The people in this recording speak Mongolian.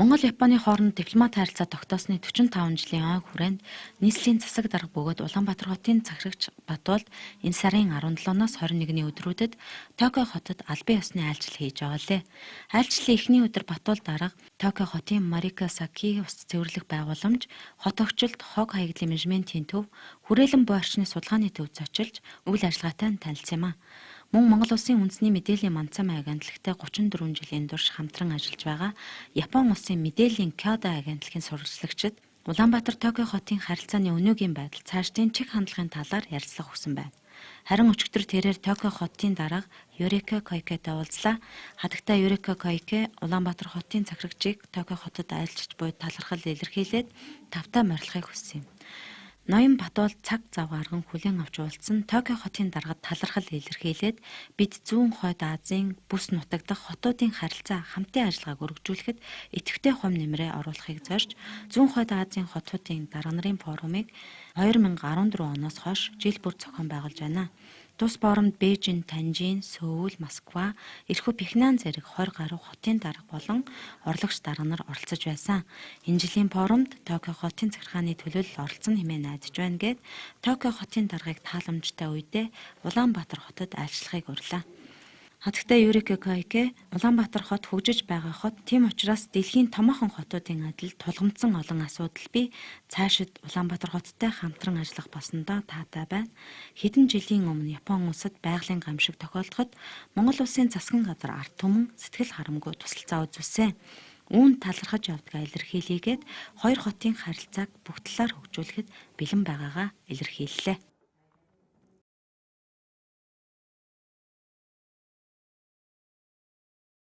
Монгол Японы хооронд дипломат харилцаа тогтоосны 45 жилийн ой хүрээнд нийслэлийн засаг дарга бөгөөд Улаанбаатар хотын захирагч Батуулд энэ сарын 17-ноос 21-ний өдрүүдэд Токио хотод албан ёсны айлчлал хийж байгаа лээ. Айлчлалын эхний өдөр Батуул дарга Токио хотын Марикасаки ус цэвэрлэх байгууламж, хот огчлолт, хог хаягдлын менежментийн төв, хүрээлэн буй орчны судалгааны төвд очилж үйл ажиллагаатай танилцсан юм а. Мөн Монгол улсын үндэсний мэдээллийн мандсан агентлагтай 34 жилийн турш хамтран ажиллаж байгаа Япон улсын мэдээллийн Кёда агентлагийн сурвалжлагчид Улаанбаатар Токио хотын харилцааны өнөөгийн байдал цаашдын чиг хандлагын талаар ярилцлага өгсөн байна. Харин өчигдөр тэрээр Токио хотын дарга Юрико Койкетэй уулзлаа. Хатагтай Юрико Койке Улаанбаатар хотын захирагчийг Токио хотод айлчилж буй талархал илэрхийлээд тавтаа морилохыг хүссэн юм. Ноён Батуул цаг зав гарган хүлээн авч уулзсан Токио хотын даргад талархал илэрхийлээд бид зүүн хойд Азийн бүс нутаг дахь хотуудын харилцаа хамтын ажиллагааг өргөжүүлэхэд идэвхтэй хум нэмрээ оруулахыг зорж зүүн хойд Азийн хотуудын дарга нарын форумыг 2014 оноос хойш жил бүр зохион байгуулж байна. Тус форумд Бээжин, Танжин, Сөүл, Москва, Эрхүү Пхеньян зэрэг 20 гаруй хотын дарга болон орлогч дарга нар оролцож байсан. Энэ жилийн форумд Токио хотын захиргааны төлөөлөл оролцсон хэмээн найдаж байна гэд Токио хотын даргаыг тааламжтай үедээ Улаанбаатар хотод айлчлахыг урьлаа. Хатагтай Юрико Койке Улаанбаатар хот хөгжиж байгаа хот, тийм учраас дэлхийн томоохон хотуудын адил тулгамдсан олон асуудал бий. Цаашид Улаанбаатар хоттой хамтран ажиллах болсондоо таатай байна. Хэдэн жилийн өмнө Япон улсад байгалийн гамшиг тохиолдоход Монгол улсын засгийн газар ард түмэн сэтгэл харамгүй тусалцаа үзүүлсэн. Үүнд талархаж явдгаа илэрхийлээгээд хоёр хотын харилцааг бүх талаар хөгжүүлэхэд бэлэн байгаагаа илэрхийллээ.